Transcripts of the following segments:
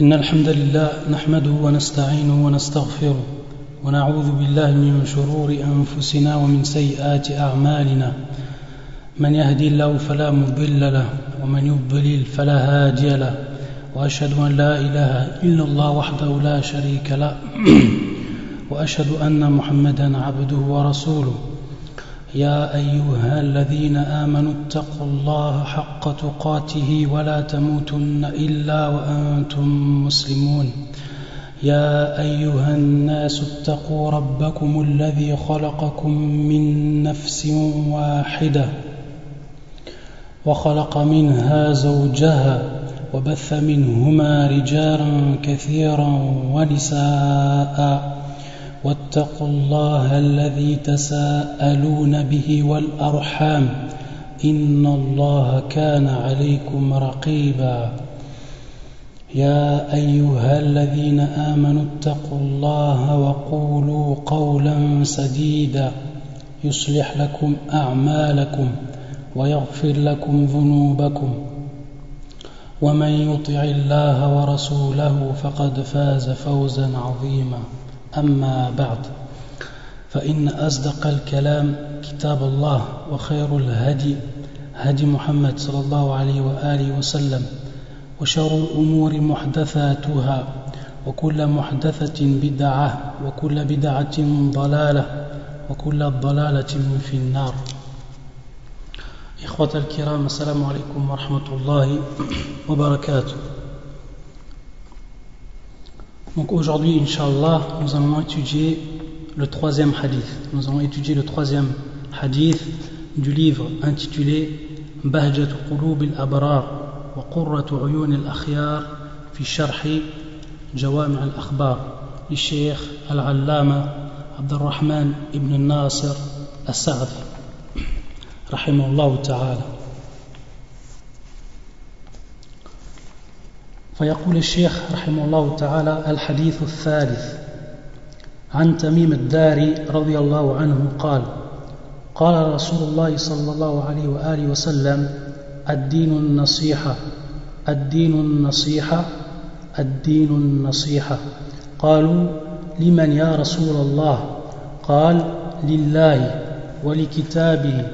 إن الحمد لله نحمده ونستعينه ونستغفره ونعوذ بالله من شرور أنفسنا ومن سيئات أعمالنا من يهدي الله فلا مضل له ومن يضلل فلا هادي له وأشهد أن لا إله إلا الله وحده لا شريك له وأشهد أن محمدا عبده ورسوله يا أيها الذين آمنوا اتقوا الله حق تقاته ولا تموتن إلا وأنتم مسلمون يا أيها الناس اتقوا ربكم الذي خلقكم من نفس واحدة وخلق منها زوجها وبث منهما رجالا كثيرا ونساء واتقوا الله الذي تساءلون به والأرحام إن الله كان عليكم رقيبا يا أيها الذين آمنوا اتقوا الله وقولوا قولا سديدا يصلح لكم أعمالكم ويغفر لكم ذنوبكم ومن يطع الله ورسوله فقد فاز فوزا عظيما أما بعد فإن أصدق الكلام كتاب الله وخير الهدي هدي محمد صلى الله عليه وآله وسلم وشر الأمور محدثاتها وكل محدثة بدعة وكل بدعة ضلالة وكل ضلالة في النار. إخوة الكرام السلام عليكم ورحمة الله وبركاته. Donc aujourd'hui, Inch'Allah, nous allons étudier le troisième hadith. Nous allons étudier le troisième hadith du livre intitulé Bahjat Qulub al-Abrar wa Qurratu Uyun al-Akhyar fi Sharhi Jawami' al-Akhbar li Cheikh al-Allama Abdurrahman ibn Nasir al-Sa'di rahimahullah ta'ala. فيقول الشيخ رحمه الله تعالى الحديث الثالث عن تميم الداري رضي الله عنه قال قال رسول الله صلى الله عليه وآله وسلم الدين النصيحة الدين النصيحة الدين النصيحة قالوا لمن يا رسول الله قال لله ولكتابه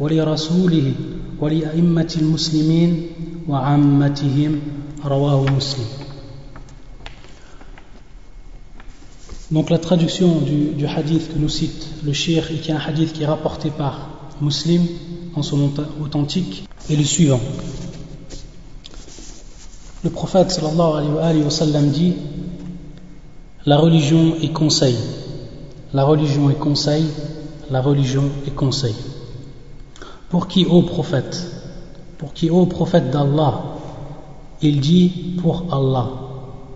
ولرسوله ولأئمة المسلمين وعامتهم رواه Muslim. Donc la traduction du hadith que nous cite le cheikh et qui est un hadith qui est rapporté par Muslim en son authentique est le suivant. Le prophète sallallahu alayhi wa sallam dit: la religion est conseil, la religion est conseil, la religion est conseil. Pour qui, ô prophète? Pour qui, ô prophète d'Allah? Il dit pour Allah,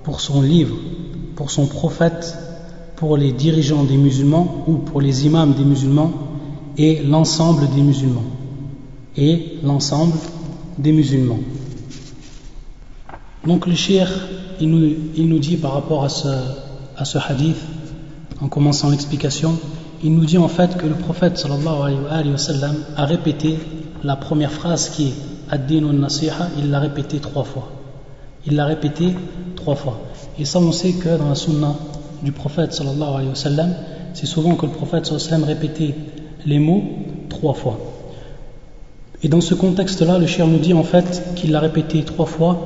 pour son livre, pour son prophète, pour les dirigeants des musulmans ou pour les imams des musulmans et l'ensemble des musulmans. Et l'ensemble des musulmans. Donc le cheikh, il nous dit par rapport à ce hadith, en commençant l'explication, il nous dit en fait que le prophète sallallahu alayhi wa sallam a répété la première phrase qui est Ad-din al-nasiha, il l'a répété 3 fois. Il l'a répété 3 fois. Et ça, on sait que dans la sunna du prophète sallallahu alayhi wa sallam, c'est souvent que le prophète sallallahu alayhi wa sallam répétait les mots 3 fois. Et dans ce contexte-là, le cheikh nous dit en fait qu'il l'a répété 3 fois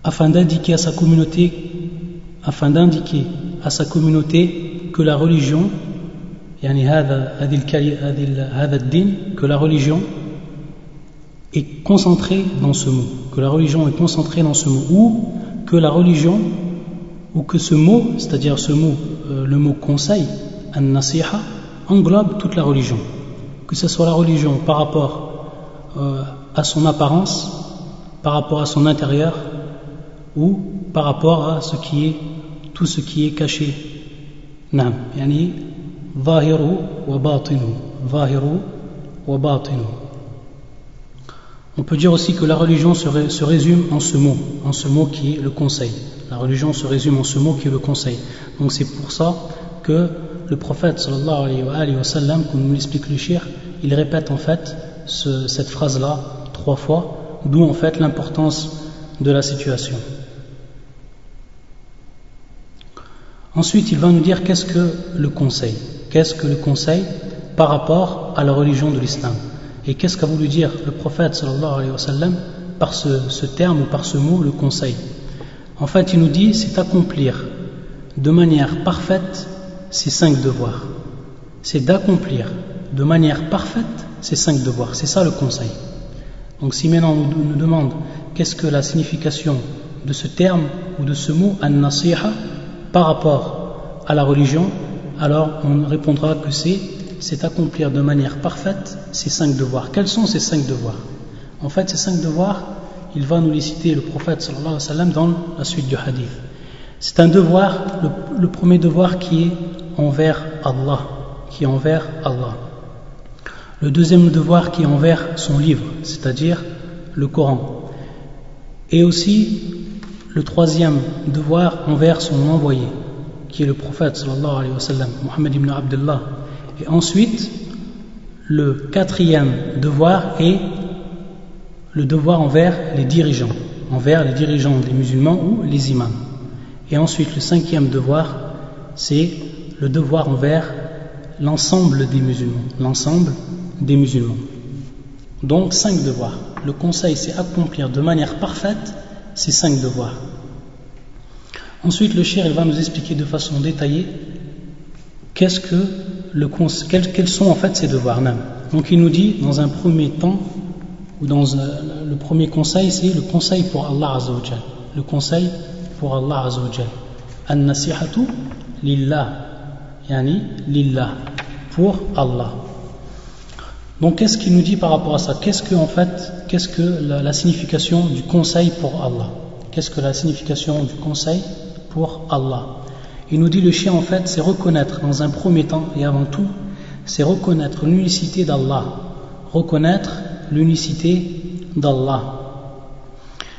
afin d'indiquer à sa communauté que la religion, que la religion est concentrée dans ce mot, que la religion est concentrée dans ce mot, ou que la religion, ou que ce mot, c'est-à-dire ce mot, le mot conseil, an-nasiha, englobe toute la religion, que ce soit la religion par rapport à son apparence, par rapport à son intérieur, ou par rapport à tout ce qui est caché. Naam, yani zahiru wa batinu, zahiru wa batinu. On peut dire aussi que la religion se résume en ce mot qui est le conseil. La religion se résume en ce mot qui est le conseil. Donc c'est pour ça que le prophète sallallahu alayhi wa sallam, comme nous l'explique le cheikh, il répète en fait cette phrase-là 3 fois, d'où en fait l'importance de la situation. Ensuite, il va nous dire qu'est-ce que le conseil. Qu'est-ce que le conseil par rapport à la religion de l'islam. Et qu'est-ce qu'a voulu dire le prophète sallallahu alayhi wa sallam par ce terme ou par ce mot, le conseil. En fait, il nous dit, c'est accomplir de manière parfaite ces 5 devoirs. C'est d'accomplir de manière parfaite ces 5 devoirs. C'est ça le conseil. Donc si maintenant on nous demande qu'est-ce que la signification de ce terme ou de ce mot an-nasiha par rapport à la religion, alors on répondra que c'est accomplir de manière parfaite ces 5 devoirs. Quels sont ces 5 devoirs? En fait, ces 5 devoirs, il va nous les citer le prophète sallallahu alayhi wa sallam dans la suite du hadith. C'est un devoir, le premier devoir qui est envers Allah, Le deuxième devoir qui est envers son livre, c'est-à-dire le Coran. Et aussi le troisième devoir envers son envoyé, qui est le prophète sallallahu alayhi wa sallam, Muhammad ibn Abdullah. Et ensuite, le quatrième devoir est le devoir envers les dirigeants des musulmans ou les imams. Et ensuite, le cinquième devoir, c'est le devoir envers l'ensemble des musulmans. Donc 5 devoirs. Le conseil, c'est accomplir de manière parfaite ces 5 devoirs. Ensuite, le cheikh va nous expliquer de façon détaillée quels sont en fait ces devoirs. Donc il nous dit dans un premier temps, ou dans le premier conseil, c'est le conseil pour Allah Azza wa Jal. Le conseil pour Allah Azza wa Jal. An-nasihatu lillah, yani lillah, pour Allah. Donc qu'est-ce qu'il nous dit par rapport à ça? Qu'est-ce que la signification du conseil pour Allah? Qu'est-ce que la signification du conseil pour Allah? Il nous dit le cheikh en fait, c'est reconnaître dans un premier temps et avant tout, c'est reconnaître l'unicité d'Allah.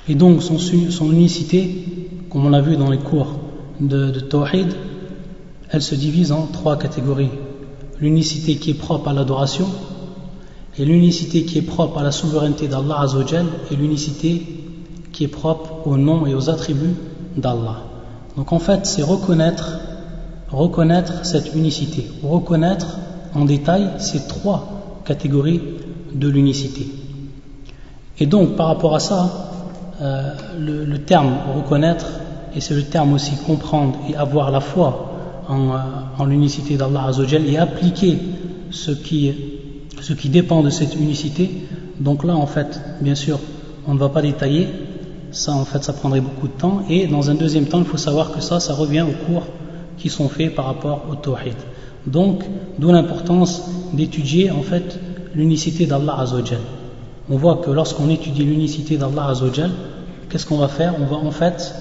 Et donc son unicité, comme on l'a vu dans les cours de Tawhid, elle se divise en 3 catégories. L'unicité qui est propre à l'adoration, et l'unicité qui est propre à la souveraineté d'Allah Azza wa Jal, et l'unicité qui est propre aux noms et aux attributs d'Allah. Donc en fait, c'est reconnaître cette unicité, reconnaître en détail ces 3 catégories de l'unicité. Et donc par rapport à ça, le terme reconnaître, et c'est le terme aussi comprendre et avoir la foi en l'unicité d'Allah Azza wa Jal et appliquer ce qui dépend de cette unicité. Donc là en fait, bien sûr, on ne va pas détailler ça, en fait ça prendrait beaucoup de temps, et dans un deuxième temps il faut savoir que ça revient aux cours qui sont faits par rapport au Tawhid. Donc d'où l'importance d'étudier en fait l'unicité d'Allah Azza wa Jal. On voit que lorsqu'on étudie l'unicité d'Allah Azza wa Jal, qu'est-ce qu'on va faire? On va en fait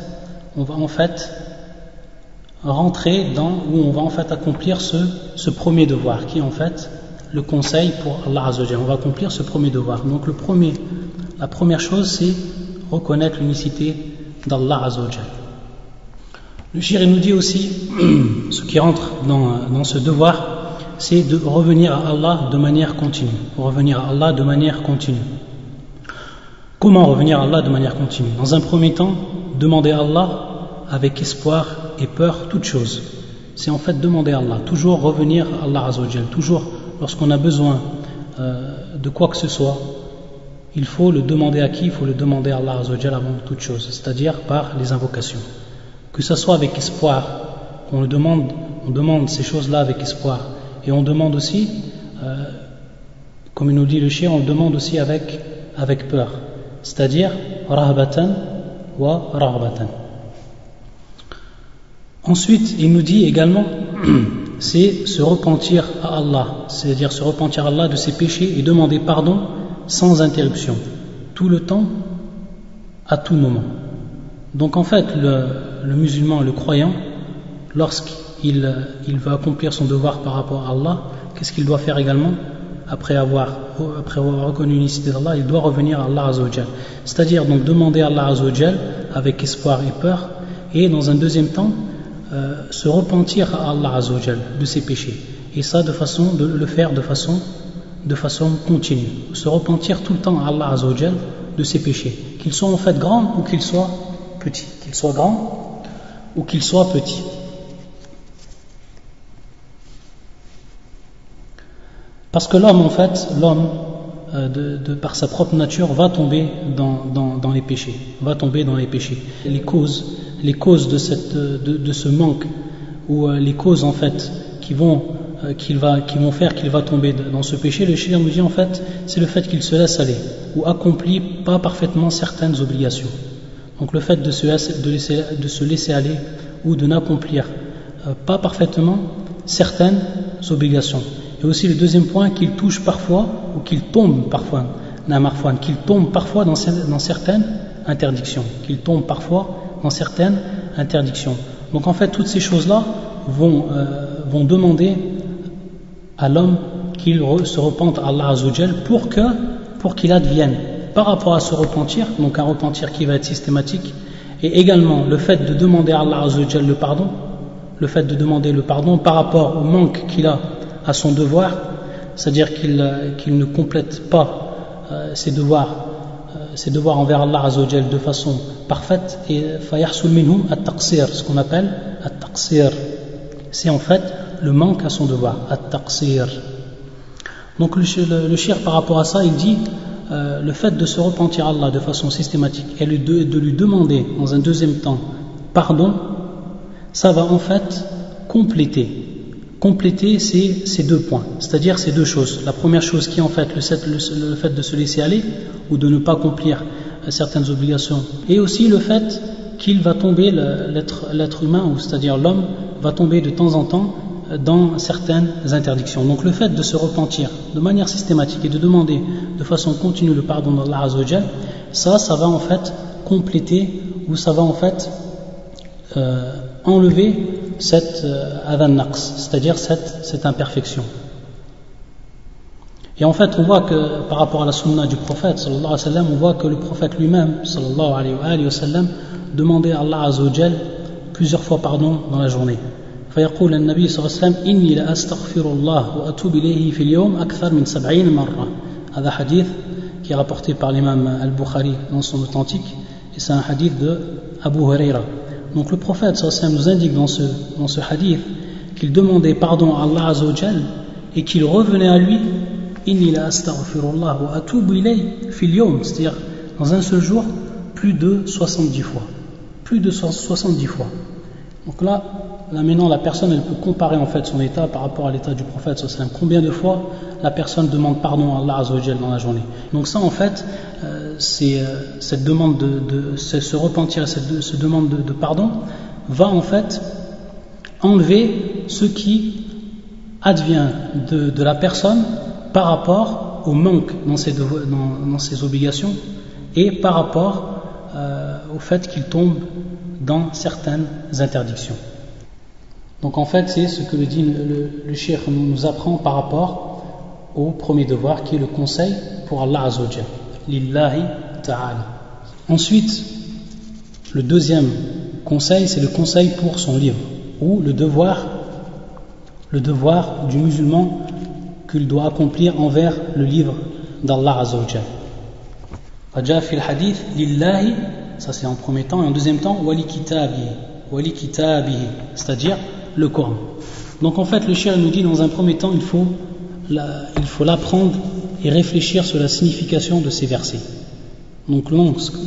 rentrer on va en fait accomplir ce premier devoir qui est en fait le conseil pour Allah Azza wa Jal. On va accomplir ce premier devoir. Donc la première chose, c'est reconnaître l'unicité d'Allah Azza wa Jal. Le cheikh nous dit aussi ce qui rentre dans ce devoir, c'est de revenir à Allah de manière continue. Comment revenir à Allah de manière continue? Dans un premier temps, demander à Allah avec espoir et peur toute chose. C'est en fait demander à Allah, toujours revenir à Allah Azza wa Jal. Toujours lorsqu'on a besoin de quoi que ce soit, il faut le demander à qui? Il faut le demander à Allah Azza wa Jal avant toute chose, c'est-à-dire par les invocations. Que ce soit avec espoir, on demande ces choses-là avec espoir. Et on demande aussi, comme il nous dit le cheikh, on le demande aussi avec peur, c'est-à-dire rahbatan wa raghbatan. Ensuite, il nous dit également, c'est se repentir à Allah, c'est-à-dire se repentir à Allah de ses péchés et demander pardon sans interruption, tout le temps, à tout moment. Donc en fait, le musulman, le croyant, lorsqu'il veut accomplir son devoir par rapport à Allah, qu'est-ce qu'il doit faire également? Après avoir reconnu l'unicité d'Allah, il doit revenir à Allah Azza wa Jal. C'est-à-dire donc demander à Allah Azza wa Jal avec espoir et peur, et dans un deuxième temps, se repentir à Allah Azza wa Jal de ses péchés. Et ça de le faire de façon continue. Se repentir tout le temps à Allah Azza wa Jal de ses péchés, qu'ils soient en fait grands ou qu'ils soient petits. Parce que l'homme, en fait, par sa propre nature, va tomber dans les péchés. Va tomber dans les péchés. Les causes de ce manque, ou les causes, en fait, qui vont faire qu'il va tomber dans ce péché, le shir nous dit, en fait, c'est le fait qu'il se laisse aller, ou accomplit pas parfaitement certaines obligations. Donc le fait de se laisser aller, ou de n'accomplir pas parfaitement certaines obligations. Et aussi le deuxième point, qu'il touche parfois, ou qu'il tombe parfois, qu'il tombe parfois dans certaines interdictions. Qu'il tombe parfois dans certaines interdictions. Donc en fait, toutes ces choses-là vont demander à l'homme qu'il se repente à Allah Azzawajal pour qu'il advienne par rapport à ce repentir, donc un repentir qui va être systématique, et également le fait de demander à Allah Azzawajal le pardon par rapport au manque qu'il a à son devoir, c'est-à-dire qu'il ne complète pas ses devoirs envers Allah Azzawajal de façon parfaite, et fayahsul minhu at-taqsir, ce qu'on appelle at-taqsir, c'est en fait le manque à son devoir, at-taqsir. Donc le shir par rapport à ça, il dit le fait de se repentir à Allah de façon systématique et de lui demander dans un deuxième temps pardon, ça va en fait compléter ces deux points, c'est-à-dire ces deux choses. La première chose qui est en fait le fait de se laisser aller ou de ne pas accomplir certaines obligations, et aussi le fait qu'il va tomber, l'être humain, ou c'est-à-dire l'homme, va tomber de temps en temps dans certaines interdictions. Donc le fait de se repentir de manière systématique et de demander de façon continue le pardon d'Allah Azzawajal, ça va en fait compléter, ou ça va en fait enlever cette adhan naqs, c'est-à-dire cette imperfection. Et en fait, on voit que par rapport à la sunna du prophète sallallahu alayhi wa sallam, on voit que le prophète lui-même sallallahu alayhi wa sallam demandait à Allah Azzawajal plusieurs fois pardon dans la journée. فيقول النبي صلى الله عليه وسلم إني لأستغفر الله وأتوب إليه في اليوم أكثر من 70 مرة. هذا hadith qui est rapporté par l'imam al-Bukhari dans son authentique, et c'est un hadith de Abu Huraira. Donc le prophète sallallahu alayhi wa sallam nous indique dans ce hadith qu'il demandait pardon à Allah Azzawajal et qu'il revenait à lui inni la astaghfirullah wa atubu ilayhi fil yawm, c'est-à-dire dans un seul jour plus de 70 fois. Donc là maintenant la personne elle peut comparer en fait son état par rapport à l'état du prophète sallallahu alayhi wa sallam. Combien de fois la personne demande pardon à Allah Azzawajal dans la journée. Donc ça en fait cette demande ce repentir, cette demande de pardon va en fait enlever ce qui advient de la personne par rapport au manque dans ses obligations, et par rapport au fait qu'il tombe dans certaines interdictions. Donc en fait c'est ce que le cheikh nous apprend par rapport au premier devoir, qui est le conseil pour Allah Azzawajal, lillahi ta'ala. Ensuite, le deuxième conseil, c'est le conseil pour son livre, ou le devoir du musulman qu'il doit accomplir envers le livre d'Allah Azzawajal. Faja fil hadith lillahi, ça c'est en premier temps, et en deuxième temps wali kitabihi, c'est-à-dire le Coran. Donc en fait le cheikh nous dit dans un premier temps il faut l'apprendre et réfléchir sur la signification de ces versets. Donc lorsque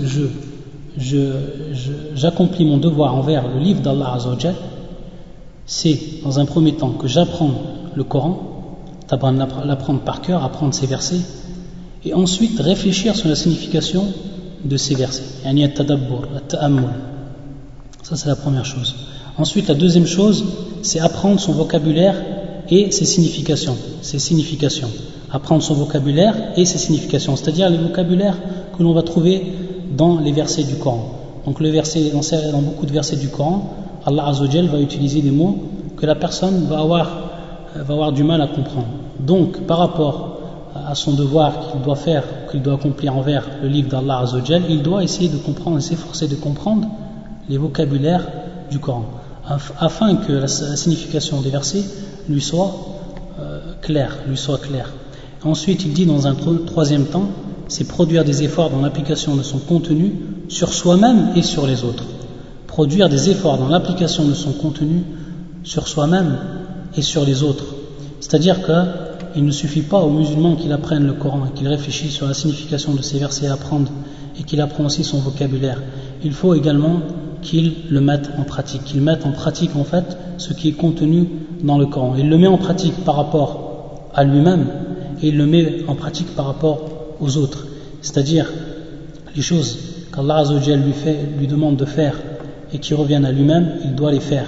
j'accomplis mon devoir envers le livre d'Allah Azzawajal, c'est dans un premier temps que j'apprends le Coran, l'apprendre par cœur, apprendre ces versets, et ensuite réfléchir sur la signification de ces versets. Yani at-tadabbur, at-ta'ammul. Ça c'est la première chose. Ensuite la deuxième chose, c'est apprendre son vocabulaire et ses significations. Apprendre son vocabulaire et ses significations, c'est-à-dire les vocabulaires que l'on va trouver dans les versets du Coran. Donc dans beaucoup de versets du Coran, Allah Azzawajal va utiliser des mots que la personne va avoir du mal à comprendre. Donc par rapport à son devoir qu'il doit accomplir envers le livre d'Allah Azzawajal, il doit essayer de comprendre et s'efforcer de comprendre les vocabulaires du Coran, afin que la signification des versets lui soit claire. Ensuite il dit dans un troisième temps, c'est produire des efforts dans l'application de son contenu sur soi-même et sur les autres. Produire des efforts dans l'application de son contenu sur soi-même et sur les autres. C'est-à-dire que il ne suffit pas aux musulmans qu'il apprenne le Coran et qu'il réfléchisse sur la signification de ces versets à apprendre et qu'il apprend aussi son vocabulaire. Il faut également qu'il le mette en pratique, qu'il mette en pratique en fait ce qui est contenu dans le Coran. Il le met en pratique par rapport à lui-même et il le met en pratique par rapport aux autres. C'est-à-dire les choses qu'Allah Azza wa Jal lui demande de faire et qui reviennent à lui-même, il doit les faire.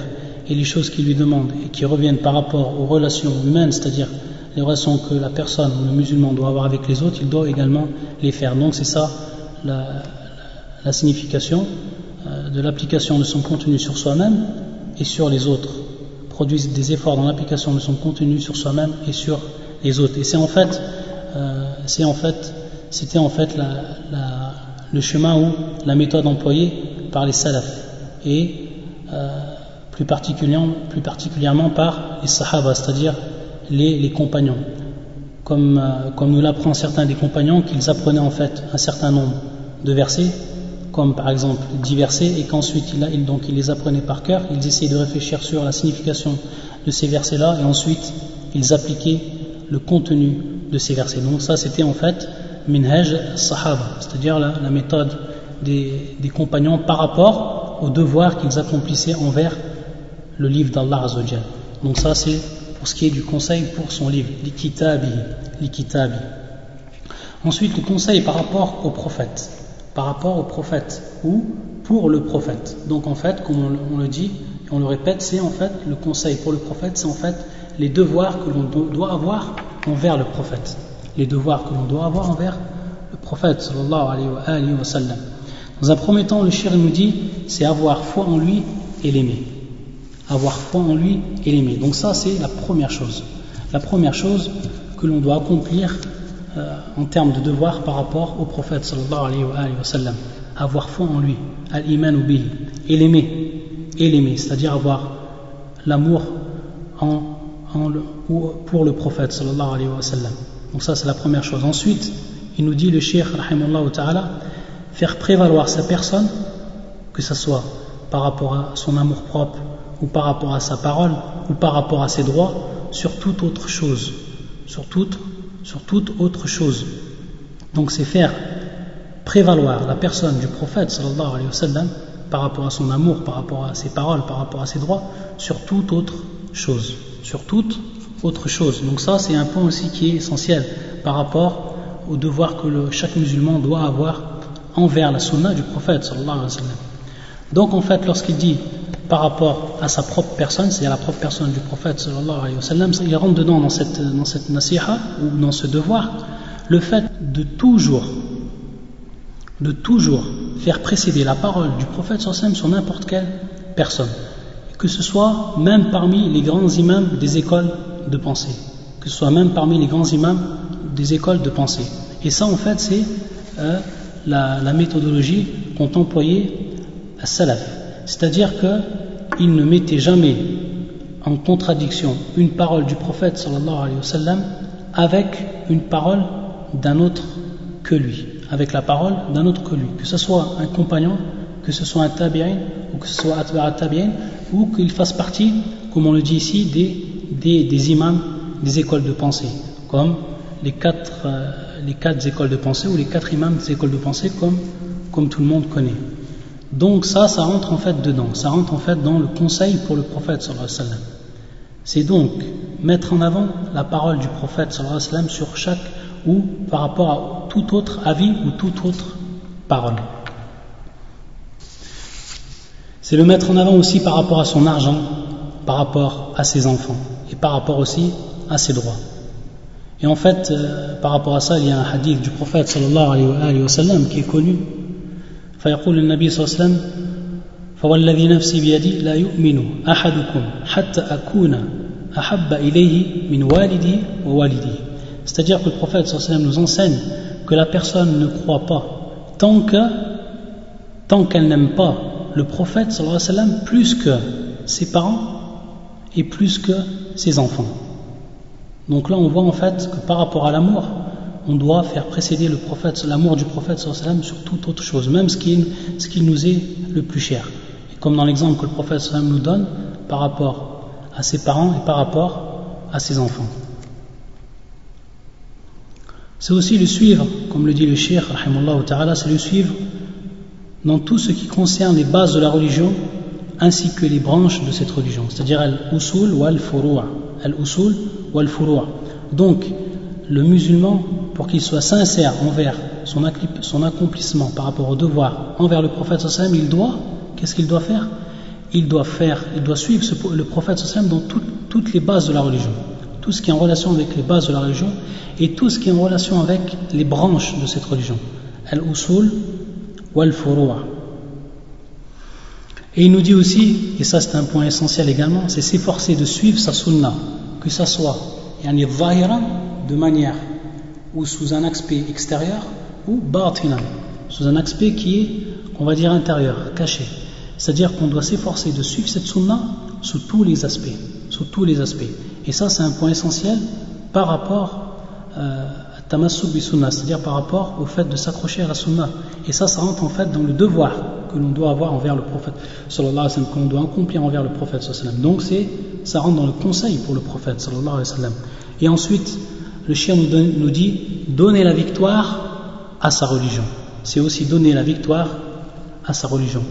Et les choses qu'il lui demande et qui reviennent par rapport aux relations humaines, c'est-à-dire les relations que la personne, le musulman doit avoir avec les autres, il doit également les faire. Donc c'est ça la signification de l'application de son contenu sur soi-même et sur les autres. Produise des efforts dans l'application de son contenu sur soi-même et sur les autres. Et c'était en fait le chemin ou la méthode employée par les salafs et plus particulièrement par les sahaba, c'est-à-dire les compagnons. Comme nous l'apprend certains des compagnons, qu'ils apprenaient en fait un certain nombre de versets, comme par exemple 10 versets, et qu'ensuite ils les apprenaient par cœur, ils essayaient de réfléchir sur la signification de ces versets-là, et ensuite ils appliquaient le contenu de ces versets. Donc ça c'était en fait minhaj sahaba, c'est-à-dire la méthode des compagnons par rapport aux devoirs qu'ils accomplissaient envers le livre d'Allah Azza wa Jal. Donc ça c'est pour ce qui est du conseil pour son livre, l'ikitabi. Ensuite le conseil par rapport au prophète ou pour le prophète. Donc en fait, comme on le dit et on le répète, c'est en fait le conseil pour le prophète, c'est en fait les devoirs que l'on doit avoir envers le prophète. Les devoirs que l'on doit avoir envers le prophète sallallahu alayhi wa sallam. Dans un premier temps, le shir nous dit, c'est avoir foi en lui et l'aimer. Avoir foi en lui et l'aimer. Donc ça, c'est la première chose. La première chose que l'on doit accomplir en termes de devoir par rapport au prophète sallallahu alayhi wa sallam. Avoir foi en lui, al-iman bihi, et l'aimer, c'est-à-dire avoir l'amour pour le prophète sallallahu alayhi wa sallam. Donc ça c'est la première chose. Ensuite, il nous dit le cheikh rahimahullah ta'ala, faire prévaloir sa personne, que ce soit par rapport à son amour propre ou par rapport à sa parole ou par rapport à ses droits, sur toute autre chose. Sur toute autre chose. Donc c'est faire prévaloir la personne du prophète sallallahu alayhi wa sallam par rapport à son amour, par rapport à ses paroles, par rapport à ses droits, sur toute autre chose. Sur toute autre chose. Donc ça c'est un point aussi qui est essentiel par rapport au devoir que chaque musulman doit avoir envers la sunna du prophète sallallahu alayhi wa sallam. Donc en fait lorsqu'il dit par rapport à sa propre personne, c'est-à-dire la propre personne du prophète sallallahu alayhi wa sallam, il rentre dedans dans cette nasiha ou dans ce devoir le fait de toujours faire précéder la parole du prophète sallallahu alayhi wa sallam sur n'importe quelle personne, que ce soit même parmi les grands imams des écoles de pensée, et ça en fait c'est la méthodologie qu'ont employée as-salaf, c'est-à-dire qu'ils ne mettaient jamais en contradiction une parole du prophète sallallahu alayhi wa sallam avec une parole d'un autre que lui, que ce soit un compagnon, que ce soit un tabi'in ou que ce soit atba'a tabi'in, ou qu'il fasse partie, comme on le dit ici, des imams des écoles de pensée, comme les quatre écoles de pensée ou les 4 imams des écoles de pensée, comme tout le monde connaît. Donc ça rentre en fait dedans, ça rentre en fait dans le conseil pour le prophète sallallahu alayhi wa sallam. C'est donc mettre en avant la parole du prophète sallallahu alayhi wa sallam sur chaque ou par rapport à tout autre avis ou toute autre parole. C'est le mettre en avant aussi par rapport à son argent, par rapport à ses enfants et par rapport aussi à ses droits. Et en fait, par rapport à ça, il y a un hadith du prophète sallallahu alayhi wa sallam qui est connu. فيقول النبي صلى الله عليه وسلم فوالذي نفسي بيدي لا يؤمن أحدكم حتى أكون أحب إليه من والده ووالده. C'est-à-dire que le prophète sallallahu alayhi wa sallam nous enseigne que la personne ne croit pas tant qu'elle n'aime pas le prophète sallallahu alayhi wa sallam plus que ses parents et plus que ses enfants. Donc là on voit en fait que par rapport à l'amour, on doit faire précéder l'amour du prophète sallallahu alayhi wa sallam sur toute autre chose, même ce qui nous est le plus cher. Et comme dans l'exemple que le prophète sallallahu alayhi wa sallam nous donne par rapport à ses parents et par rapport à ses enfants. C'est aussi le suivre, comme le dit le cheikh, rahimahullah ta'ala, c'est le suivre dans tout ce qui concerne les bases de la religion ainsi que les branches de cette religion, c'est-à-dire al-usul wal-furu'a. Al-usul wal-furu'a. Donc, le musulman, pour qu'il soit sincère envers son accomplissement par rapport au devoir envers le prophète sallallahu alayhi wa sallam, qu'est-ce qu'il doit faire? Il doit suivre le prophète sallallahu alayhi wa sallam dans toutes les bases de la religion, tout ce qui est en relation avec les bases de la religion et tout ce qui est en relation avec les branches de cette religion, al-usul wal-furu'a. Et il nous dit aussi, et ça c'est un point essentiel également, c'est s'efforcer de suivre sa sunna, que ça soit yani zahiran, de manière ou sous un aspect extérieur, ou batinan, sous un aspect qui est, on va dire, intérieur, caché. C'est-à-dire qu'on doit s'efforcer de suivre cette sunna sous tous les aspects. Et ça c'est un point essentiel par rapport à tamassuk bi sunna, c'est-à-dire par rapport au fait de s'accrocher à la sunna. Et ça rentre en fait dans le devoir que l'on doit avoir envers le prophète sallallahu alayhi wa sallam, que l'on doit accomplir envers le prophète sallallahu alayhi wa sallam. Donc ça rentre dans le conseil pour le prophète sallallahu alayhi wa sallam. Et ensuite, le cheikh nous dit donner la victoire à sa religion. C'est aussi donner la victoire à sa religion.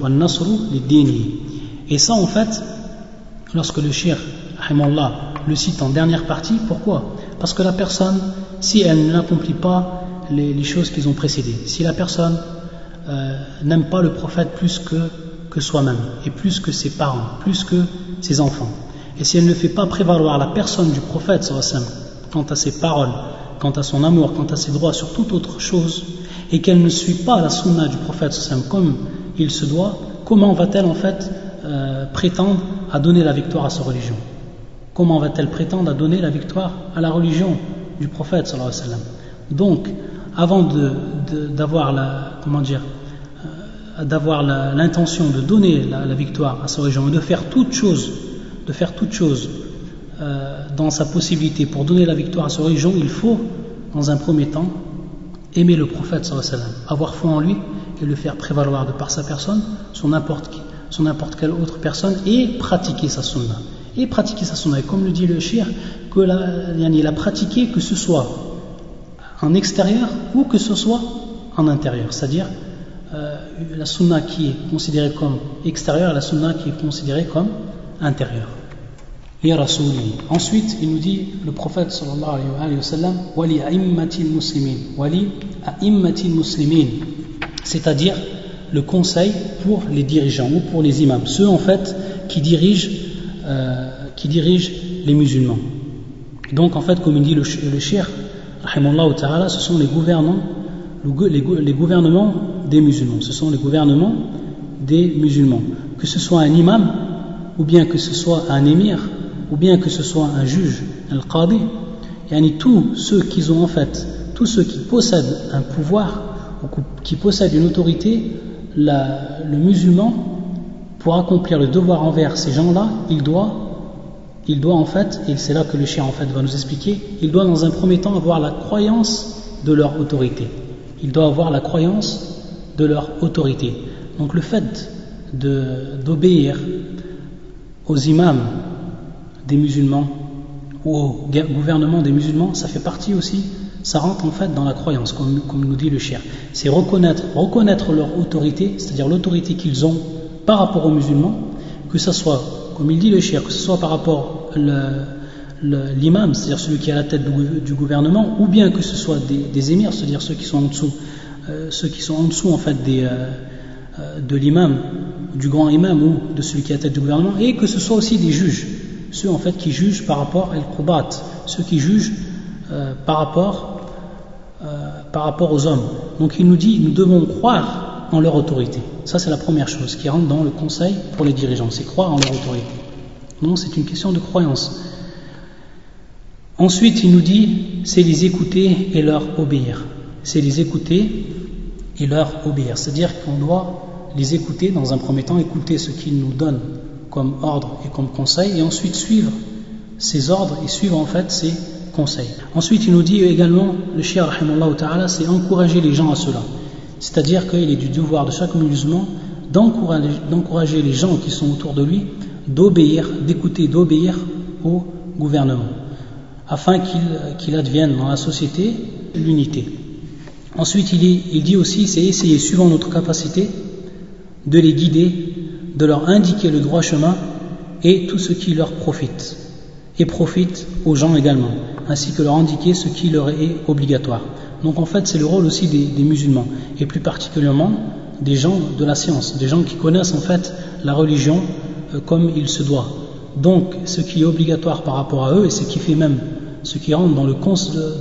Et ça en fait, lorsque le cheikh rahimahullah le cite en dernière partie, pourquoi? Parce que la personne, si elle n'accomplit pas les choses qui ont précédé, si la personne n'aime pas le prophète plus que soi-même, et plus que ses parents, plus que ses enfants, et si elle ne fait pas prévaloir la personne du prophète sallallahu alayhi wa sallam quant à ses paroles, quant à son amour, quant à ses droits sur toute autre chose, et qu'elle ne suit pas la sunna du prophète sallallahu alayhi wa sallam comme il se doit, comment va-t-elle en fait prétendre à donner la victoire à sa religion? Comment va-t-elle prétendre à donner la victoire à la religion du prophète sallallahu alayhi wa sallam? Donc, avant d'avoir l'intention de donner la victoire à sa religion et de faire toute chose dans sa possibilité pour donner la victoire à sa religion, il faut, dans un premier temps, aimer le prophète sallallahu alayhi wa sallam, avoir foi en lui et le faire prévaloir de par sa personne sur n'importe quelle autre personne et pratiquer sa sunna. Et comme le dit le shir, il a pratiqué que ce soit en extérieur ou que ce soit en intérieur, c'est-à-dire la sunna qui est considérée comme extérieure et la sunna qui est considérée comme intérieure. Ya Rasuli. Ensuite, il nous dit, le prophète sallallahu alayhi wa sallam, wali a'immatil muslimin, c'est-à-dire le conseil pour les dirigeants ou pour les imams, ceux en fait qui dirigent les musulmans. Donc en fait, comme il dit le cheikh rahimahullah ta'ala, ce sont les gouvernements des musulmans, que ce soit un imam ou bien que ce soit un émir ou bien que ce soit un juge, al-qadi, yani tous ceux qui possèdent un pouvoir ou qui possèdent une autorité, le musulman, pour accomplir le devoir envers ces gens-là, il doit en fait, et c'est là que le cheikh en fait va nous expliquer, il doit dans un premier temps avoir la croyance de leur autorité. Donc le fait d'obéir aux imams des musulmans ou au gouvernement des musulmans, ça fait partie aussi, ça rentre en fait dans la croyance, comme nous dit le cheikh. C'est reconnaître leur autorité, c'est-à-dire l'autorité qu'ils ont par rapport aux musulmans, que ce soit, comme il dit le cheikh, que ce soit par rapport l'imam, c'est-à-dire celui qui est à la tête du gouvernement, ou bien que ce soit des émirs, c'est-à-dire ceux qui sont en dessous en fait de l'imam, du grand imam ou de celui qui est à la tête du gouvernement, et que ce soit aussi des juges, ceux en fait qui jugent par rapport à al-qubat, ceux qui jugent par rapport aux hommes. Donc il nous dit, nous devons croire en leur autorité. Ça c'est la première chose qui rentre dans le conseil pour les dirigeants, c'est croire en leur autorité. Donc c'est une question de croyance. Ensuite il nous dit, c'est les écouter et leur obéir. C'est-à-dire qu'on doit les écouter dans un premier temps, écouter ce qu'ils nous donnent comme ordre et comme conseil, et ensuite suivre ces ordres et suivre en fait ces conseils. Ensuite il nous dit également, le cheikh rahimahullah ta'ala, c'est encourager les gens à cela. C'est-à-dire qu'il est du devoir de chaque musulman d'encourager les gens qui sont autour de lui d'obéir au gouvernement. afin qu'il advienne dans la société l'unité. Ensuite, il dit aussi, c'est essayer, suivant notre capacité, de les guider, de leur indiquer le droit chemin et tout ce qui leur profite, et profite aux gens également, ainsi que leur indiquer ce qui leur est obligatoire. Donc en fait, c'est le rôle aussi des musulmans, et plus particulièrement des gens de la science, des gens qui connaissent en fait la religion comme il se doit. Donc ce qui est obligatoire par rapport à eux, et ce qui fait même ce qui rentre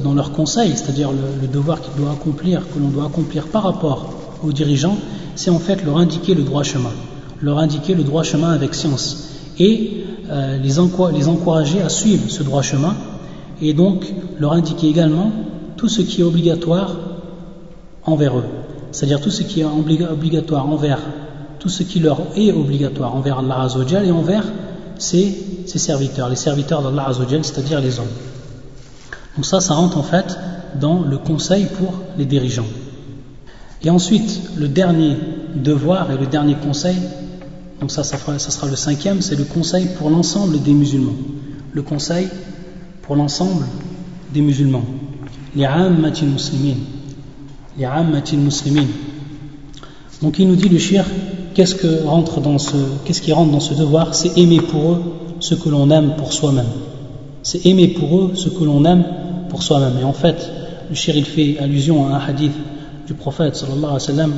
dans leur conseil, c'est-à-dire le devoir que l'on doit accomplir par rapport aux dirigeants, c'est en fait leur indiquer le droit chemin, leur indiquer le droit chemin avec science, et les encourager à suivre ce droit chemin, et donc leur indiquer également tout ce qui est obligatoire envers eux, c'est-à-dire tout ce qui est obligatoire envers, tout ce qui leur est obligatoire envers Allah Azza wa Jal et envers ses serviteurs, les serviteurs d'Allah Azza wa Jal, c'est-à-dire les hommes. Donc ça rentre en fait dans le conseil pour les dirigeants. Et ensuite, le dernier devoir et le dernier conseil, donc ça sera le 5e, c'est le conseil pour l'ensemble des musulmans. Le conseil pour l'ensemble des musulmans. Li'ammatil muslimin. Donc il nous dit le shir, qu'est-ce qui rentre dans ce devoir? C'est aimer pour eux ce que l'on aime pour soi-même. C'est aimer pour eux ce que l'on aime pour soi-même. Et en fait, le shir il fait allusion à un hadith du prophète sallallahu alayhi wa sallam,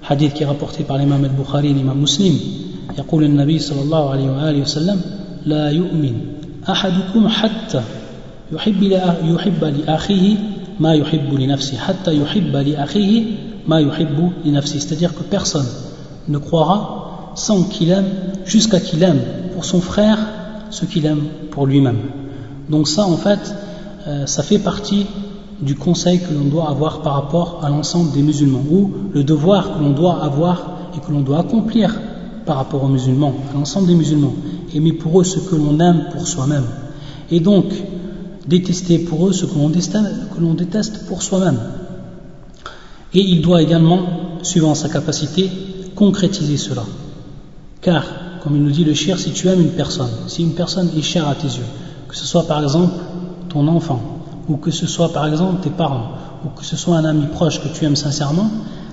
hadith qui est rapporté par l'imam al-Bukhari et l'imam Muslim. يقول النبي صلى الله عليه وآله وسلم لا يؤمن أحدكم حتى يحب لأخيه ما يحب لنفسه حتى يحب لأخيه ما يحب لنفسه. C'est-à-dire que personne ne croira sans qu'il aime, jusqu'à qu'il aime pour son frère ce qu'il aime pour lui-même. Donc ça en fait, ça fait partie du conseil que l'on doit avoir par rapport à l'ensemble des musulmans, ou le devoir que l'on doit avoir et que l'on doit accomplir par rapport aux musulmans, à l'ensemble des musulmans. Aimer pour eux ce que l'on aime pour soi-même, et donc détester pour eux ce que l'on déteste pour soi-même. Et il doit également, suivant sa capacité, concrétiser cela. Car, comme il nous dit le shir, si tu aimes une personne, si une personne est chère à tes yeux, que ce soit par exemple ton enfant, ou que ce soit par exemple tes parents, ou que ce soit un ami proche que tu aimes sincèrement,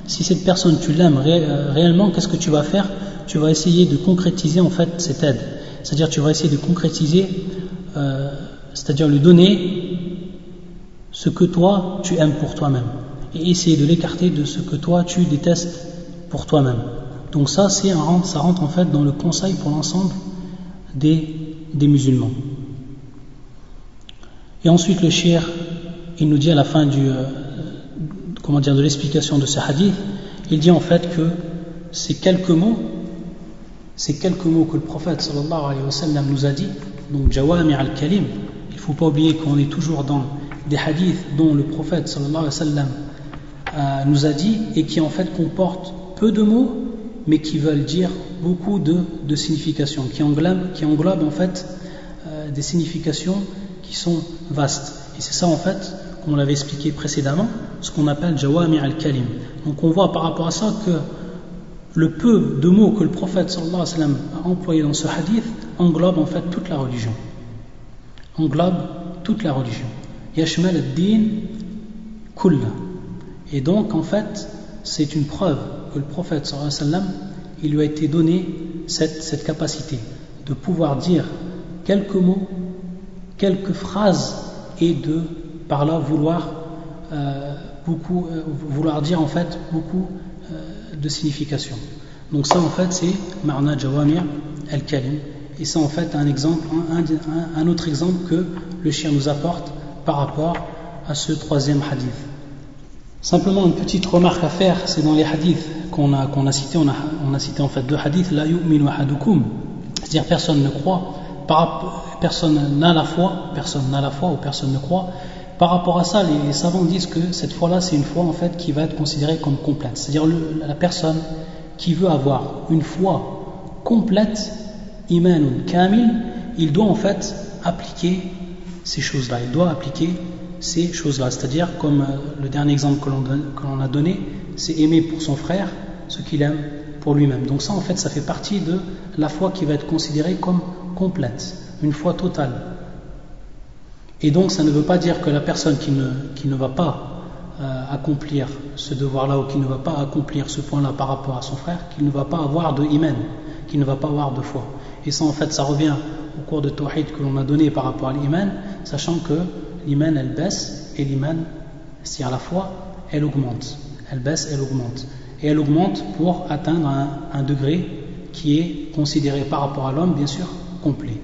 si cette personne tu l'aimes réellement, qu'est-ce que tu vas faire? Tu vas essayer de concrétiser en fait cette aide, c'est-à-dire tu vas essayer de concrétiser, c'est-à-dire lui donner ce que toi tu aimes pour toi-même, et essayer de l'écarter de ce que toi tu détestes pour toi-même. Donc ça rentre en fait dans le conseil pour l'ensemble des musulmans. Et ensuite le shir, il nous dit à la fin de l'explication de ce hadith, il dit en fait que ces quelques mots que le prophète sallallahu alayhi wa sallam nous a dit, donc jawami' al-kalim, il ne faut pas oublier qu'on est toujours dans des hadiths dont le prophète sallallahu alayhi wa sallam nous a dit, et qui en fait comportent peu de mots mais qui veulent dire beaucoup de significations, qui englobent en fait des significations qui sont vastes. Et c'est ça en fait, comme on l'avait expliqué précédemment, ce qu'on appelle jawami' al-kalim. Donc on voit par rapport à ça que le peu de mots que le prophète sallallahu alayhi wa sallam a employé dans ce hadith englobe en fait toute la religion. Yashmal ad-din kulla. Et donc en fait, c'est une preuve que le prophète sallallahu alayhi wa sallam, il lui a été donné cette capacité de pouvoir dire quelques mots, quelques phrases, et de par là vouloir dire en fait beaucoup de signification. Donc ça en fait c'est ma'na jawami' al-kalim, et c'est en fait un autre exemple que le shir nous apporte par rapport à ce troisième hadith. Simplement une petite remarque à faire, c'est dans les hadiths qu'on a cités, on a cité en fait deux hadiths, la yu'minu ahadukum, c'est-à-dire personne ne croit, personne n'a la foi ou personne ne croit. Par rapport à ça, les savants disent que cette foi-là, c'est une foi en fait qui va être considérée comme complète. C'est-à-dire la personne qui veut avoir une foi complète, imanun kamil, il doit en fait appliquer ces choses-là. C'est-à-dire, comme le dernier exemple que l'on a donné, c'est aimer pour son frère ce qu'il aime pour lui-même. Donc ça en fait, ça fait partie de la foi qui va être considérée comme complète, une foi totale. Et donc ça ne veut pas dire que la personne qui ne va pas accomplir ce devoir-là ou qui ne va pas accomplir ce point-là par rapport à son frère, qu'il ne va pas avoir de iman, qu'il ne va pas avoir de foi. Et ça en fait ça revient au cours de tawhid que l'on a donné par rapport à l'iman, sachant que l'iman elle baisse et l'iman, c'est-à-dire la foi, elle augmente. Elle baisse, elle augmente. Et elle augmente pour atteindre un degré qui est considéré par rapport à l'homme bien sûr complet.